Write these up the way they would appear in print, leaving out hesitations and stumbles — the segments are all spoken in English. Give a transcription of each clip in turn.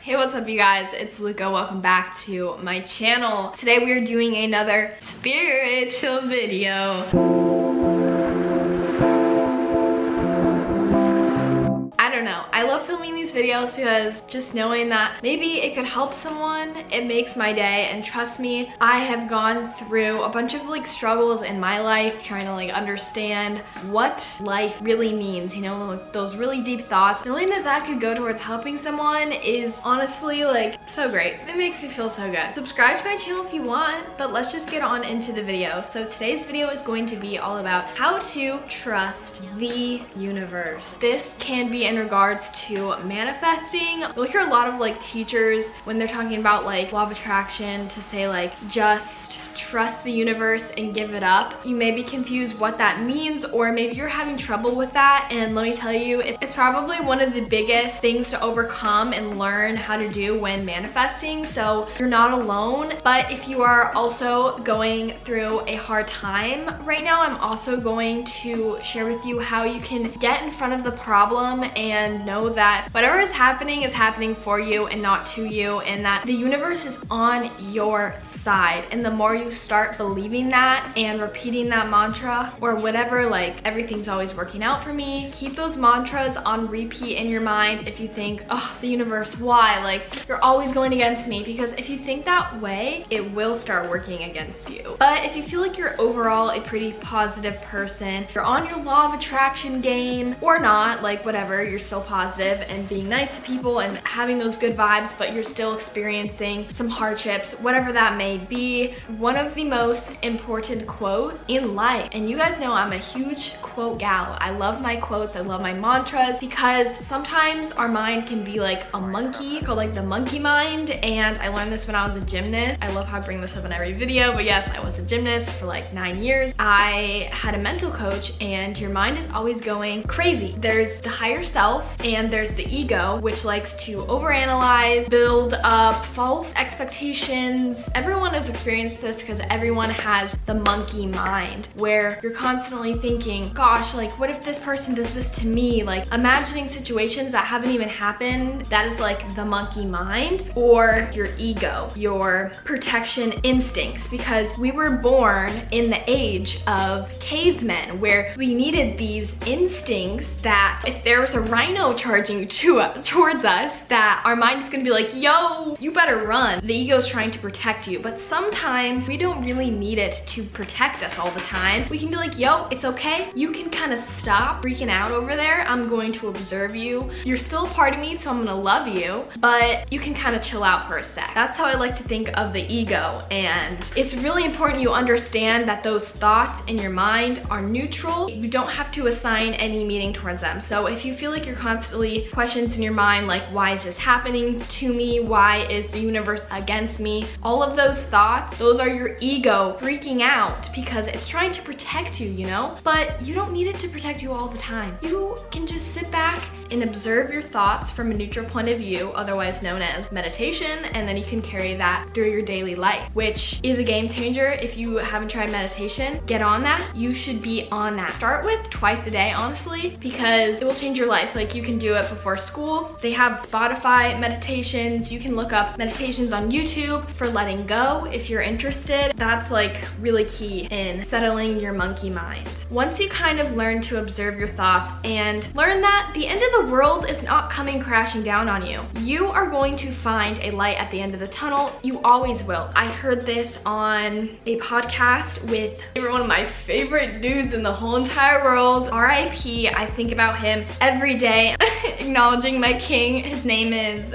Hey, what's up you guys? It's Luca. Welcome back to my channel. Today we are doing another spiritual video. I don't know. I love filming these videos because just knowing that maybe it could help someone, it makes my day. And trust me, I have gone through a bunch of struggles in my life trying to understand what life really means, you know, those really deep thoughts. Knowing that that could go towards helping someone is honestly so great. It makes me feel so good. Subscribe to my channel if you want, but let's just get on into the video. So today's video is going to be all about how to trust the universe. This can be in regards to manifesting. You'll hear a lot of teachers when they're talking about law of attraction to say just trust the universe and give it up. You may be confused what that means, or maybe you're having trouble with that, and let me tell you, it's probably one of the biggest things to overcome and learn how to do when manifesting. So you're not alone. But if you are also going through a hard time right now, I'm also going to share with you how you can get in front of the problem and know that whatever is happening for you and not to you, and that the universe is on your side. And the more you start believing that and repeating that mantra or whatever, everything's always working out for me, keep those mantras on repeat in your mind. If you think, oh, the universe, why? You're always going against me, because if you think that way, it will start working against you. But if you feel like you're overall a pretty positive person, you're on your law of attraction game or not, whatever, you're still positive and being nice to people and having those good vibes, but you're still experiencing some hardships, whatever that may be, one of the most important quotes in life, and you guys know I'm a huge quote gal. I love my quotes, I love my mantras, because sometimes our mind can be like a monkey, called the monkey mind. And I learned this when I was a gymnast. I love how I bring this up in every video, but yes, I was a gymnast for 9 years. I had a mental coach, and your mind is always going crazy. There's the higher self and there's the ego, which likes to overanalyze, build up false expectations. Everyone has experienced this because everyone has the monkey mind, where you're constantly thinking, gosh, what if this person does this to me? Imagining situations that haven't even happened. That is the monkey mind, or your ego, your protection instincts, because we were born in the age of cavemen, where we needed these instincts that if there was a rhino charging towards us, that our mind is gonna be like, yo, you better run. The ego's trying to protect you, but sometimes we don't really need it to protect us all the time. We can be like, yo, it's okay. You can kind of stop freaking out over there. I'm going to observe you. You're still a part of me, so I'm gonna love you, but you can kind of chill out for a sec. That's how I like to think of the ego. And it's really important you understand that those thoughts in your mind are neutral. You don't have to assign any meaning towards them. So if you feel like you're constantly questions in your mind, why is this happening to me? Why is the universe against me? All of those thoughts, those are your ego freaking out because it's trying to protect you, you know? But you don't need it to protect you all the time. You can just sit back and observe your thoughts from a neutral point of view, otherwise known as meditation, and then you can carry that through your daily life, which is a game changer. If you haven't tried meditation, get on that. You should be on that. Start with twice a day, honestly, because it will change your life. You can do it before school. They have Spotify meditations. You can look up meditations on YouTube for letting go if you're interested. That's really key in settling your monkey mind. Once you kind of learn to observe your thoughts and learn that the end of the world is not coming crashing down on you, you are going to find a light at the end of the tunnel. You always will. I heard this on a podcast with one of my favorite dudes in the whole entire world, RIP. I think about him every day. Acknowledging my king. His name is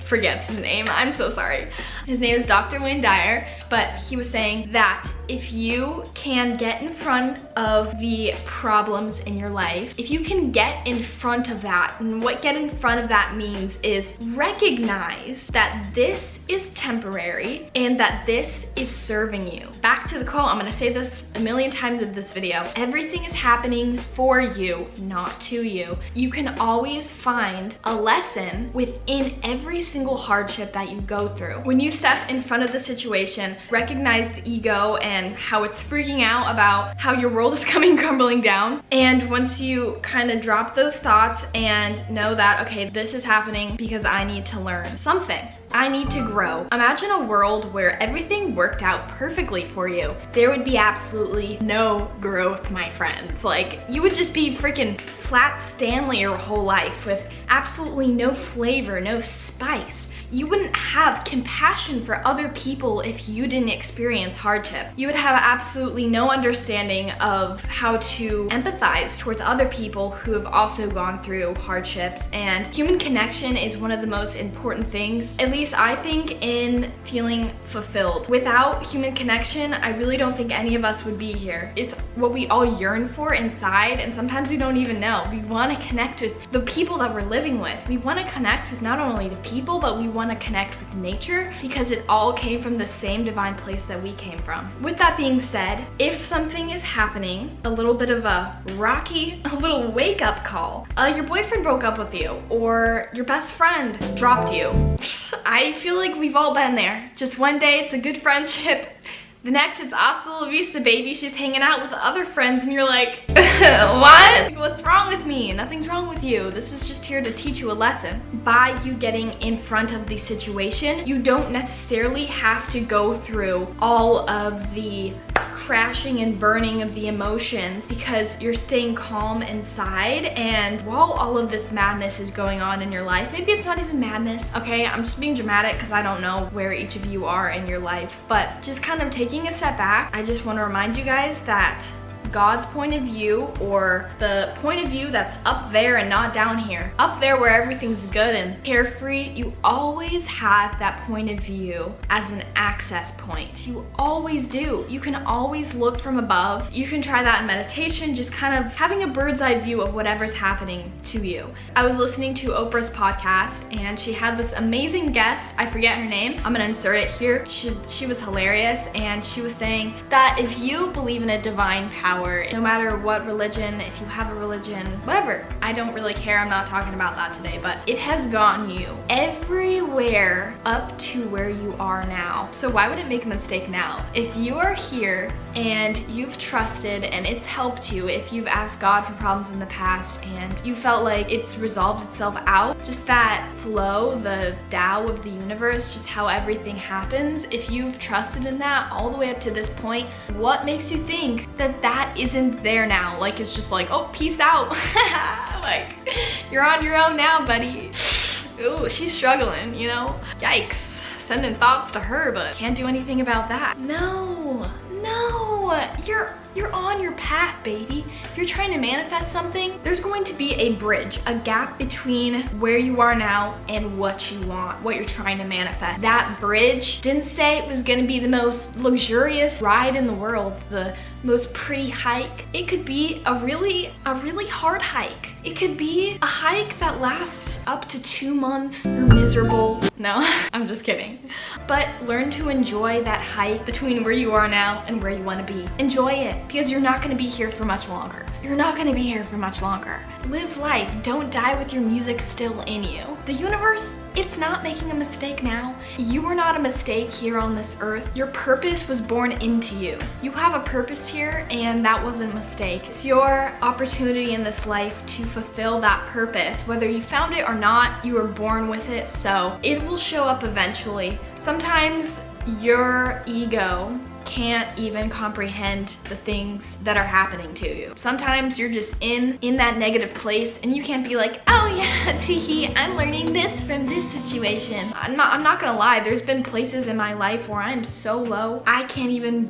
forgets his name, I'm so sorry. His name is Dr. Wayne Dyer, but he was saying that if you can get in front of the problems in your life, if you can get in front of that, and what get in front of that means is recognize that this is temporary and that this is serving you. Back to the quote, I'm gonna say this a million times in this video. Everything is happening for you, not to you. You can always find a lesson within every single hardship that you go through. When you step in front of the situation, recognize the ego and and how it's freaking out about how your world is coming crumbling down. And once you kind of drop those thoughts and know that, okay, this is happening because I need to learn something. I need to grow. Imagine a world where everything worked out perfectly for you. There would be absolutely no growth, my friends. Like, you would just be freaking flat Stanley your whole life with absolutely no flavor, no spice. You wouldn't have compassion for other people if you didn't experience hardship. You would have absolutely no understanding of how to empathize towards other people who have also gone through hardships. And human connection is one of the most important things, at least I think, in feeling fulfilled. Without human connection, I really don't think any of us would be here. It's what we all yearn for inside, and sometimes we don't even know. We want to connect with the people that we're living with. We want to connect with not only the people, but we want to connect with nature, because it all came from the same divine place that we came from. With that being said, if something is happening, a little bit of a rocky, a little wake-up call, your boyfriend broke up with you, or your best friend dropped you. I feel like we've all been there. Just one day it's a good friendship, the next it's hasta la vista, baby. She's hanging out with other friends and you're like, what? What's wrong with me? Nothing's wrong with you. This is just here to teach you a lesson. By you getting in front of the situation, you don't necessarily have to go through all of the crashing and burning of the emotions, because you're staying calm inside. And while all of this madness is going on in your life, maybe it's not even madness, okay? I'm just being dramatic because I don't know where each of you are in your life, but just kind of taking a step back, I just want to remind you guys that God's point of view, or the point of view that's up there and not down here, up there where everything's good and carefree, you always have that point of view as an access point. You always do. You can always look from above. You can try that in meditation, just kind of having a bird's eye view of whatever's happening to you. I was listening to Oprah's podcast and she had this amazing guest. I forget her name. I'm gonna insert it here. She was hilarious, and she was saying that if you believe in a divine power, no matter what religion, if you have a religion, whatever, I don't really care, I'm not talking about that today, but it has gotten you everywhere up to where you are now. So why would it make a mistake now? If you are here and you've trusted and it's helped you, if you've asked God for problems in the past and you felt like it's resolved itself out, just that flow, the Tao of the universe, just how everything happens, if you've trusted in that all the way up to this point, what makes you think that that isn't there now? Like, it's just like, oh, peace out. Like, you're on your own now, buddy. Ooh, she's struggling, you know? Yikes. Sending thoughts to her, but can't do anything about that. No, you're on your path, baby. If you're trying to manifest something, there's going to be a bridge, a gap between where you are now and what you want, what you're trying to manifest. That bridge didn't say it was gonna be the most luxurious ride in the world, the most pretty hike. It could be a really hard hike. It could be a hike that lasts up to 2 months. You're miserable. No, I'm just kidding. But learn to enjoy that hike between where you are now and where you want to be. Enjoy it, because you're not going to be here for much longer. You're not going to be here for much longer. Live life. Don't die with your music still in you. The universe, it's not making a mistake now. You are not a mistake here on this earth. Your purpose was born into you. You have a purpose here, and that wasn't a mistake. It's your opportunity in this life to fulfill that purpose. Whether you found it or not, you were born with it, so it will show up eventually. Sometimes your ego can't even comprehend the things that are happening to you. Sometimes you're just in that negative place and you can't be like, oh yeah, teehee, I'm learning this from this situation. I'm not gonna lie, there's been places in my life where I'm so low, I can't even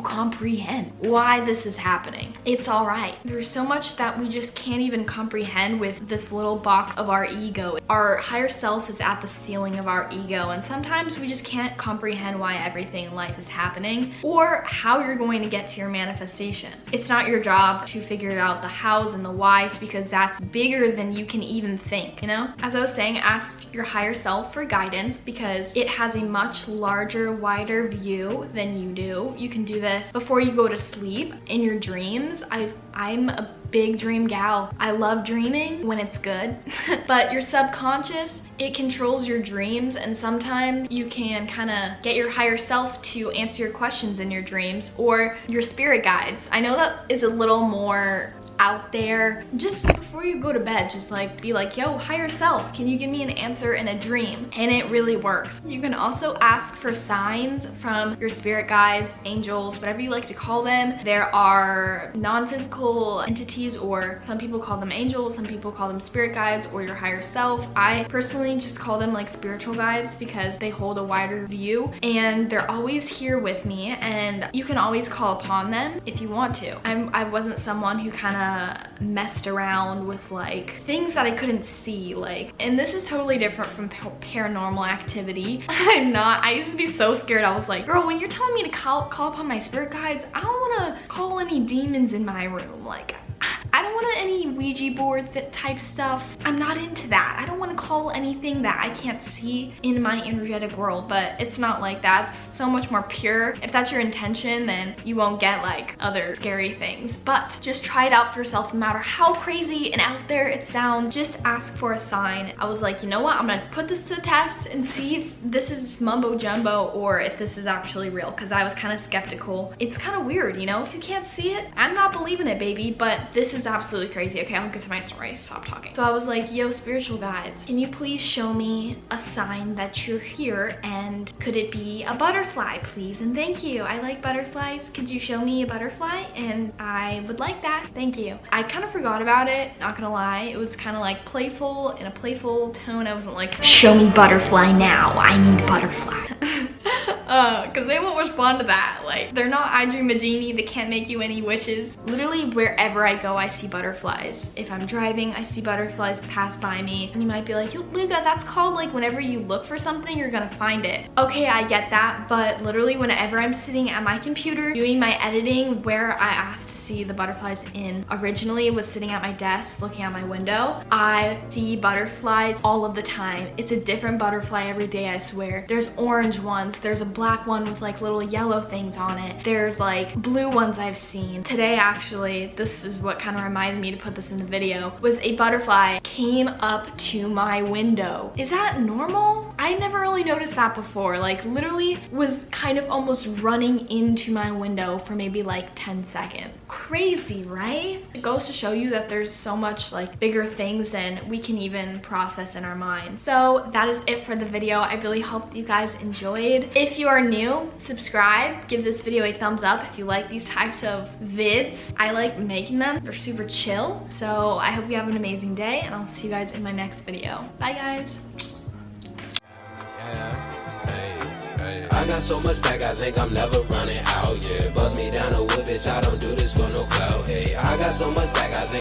comprehend why this is happening. It's all right. There's so much that we just can't even comprehend with this little box of our ego. Our higher self is at the ceiling of our ego, and sometimes we just can't comprehend why everything in life is happening or how you're going to get to your manifestation. It's not your job to figure out the hows and the whys, because that's bigger than you can even think, you know? As I was saying, ask your higher self for guidance, because it has a much larger, wider view than you do. You can do this before you go to sleep, in your dreams. I'm a big dream gal. I love dreaming when it's good, but your subconscious, it controls your dreams, and sometimes you can kind of get your higher self to answer your questions in your dreams, or your spirit guides. I know that is a little more out there. Just before you go to bed, just like be like, yo, higher self, can you give me an answer in a dream? And it really works. You can also ask for signs from your spirit guides, angels, whatever you like to call them. There are non-physical entities, or some people call them angels, some people call them spirit guides, or your higher self. I personally just call them like spiritual guides because they hold a wider view, and they're always here with me, and you can always call upon them if you want to. I wasn't someone who kind of messed around with like things that I couldn't see, like, and this is totally different from paranormal activity. I used to be so scared. I was like, girl, when you're telling me to call upon my spirit guides, I don't want to call any demons in my room. Like, I don't want any Ouija board type stuff. I'm not into that. I don't want to call anything that I can't see in my energetic world, but it's not like that. It's so much more pure. If that's your intention, then you won't get like other scary things. But just try it out for yourself, no matter how crazy and out there it sounds. Just ask for a sign. I was like, you know what? I'm gonna put this to the test and see if this is mumbo jumbo or if this is actually real, because I was kind of skeptical. It's kind of weird, you know? If you can't see it, I'm not believing it, baby, but this is absolutely crazy. Okay, I'll get to my story. Stop talking. So I was like, yo, spiritual guides, can you please show me a sign that you're here, and could it be a butterfly, please? And thank you. I like butterflies. Could you show me a butterfly? And I would like that. Thank you. I kind of forgot about it, not gonna lie. It was kind of like playful, in a playful tone. I wasn't like, show me butterfly now. I need butterfly. Because they won't respond to that. Like, they're not I Dream a Genie. They can't make you any wishes. Literally wherever I go, I see butterflies. If I'm driving, I see butterflies pass by me. And you might be like, Luca, that's called like whenever you look for something, you're gonna find it. Okay, I get that, but literally whenever I'm sitting at my computer doing my editing, where I asked to see the butterflies in originally was sitting at my desk looking out my window, I see butterflies all of the time. It's a different butterfly every day, I swear. There's orange ones, there's a black one with like little yellow things on it, there's like blue ones I've seen. Today, actually, this is what kind of reminded me to put this in the video, was a butterfly came up to my window. Is that normal? I never really noticed that before. Like, literally was kind of almost running into my window for maybe like 10 seconds. Crazy, right? It goes to show you that there's so much like bigger things than we can even process in our mind. So that is it for the video. I really hope you guys enjoyed. If you are new, subscribe, give this video a thumbs up if you like these types of vids. I like making them. They're super chill. So I hope you have an amazing day, and I'll see you guys in my next video. Bye, guys. I got so much back, I think I'm never running out, yeah. Bust me down a whip, bitch, I don't do this for no clout, hey. I got so much back, I think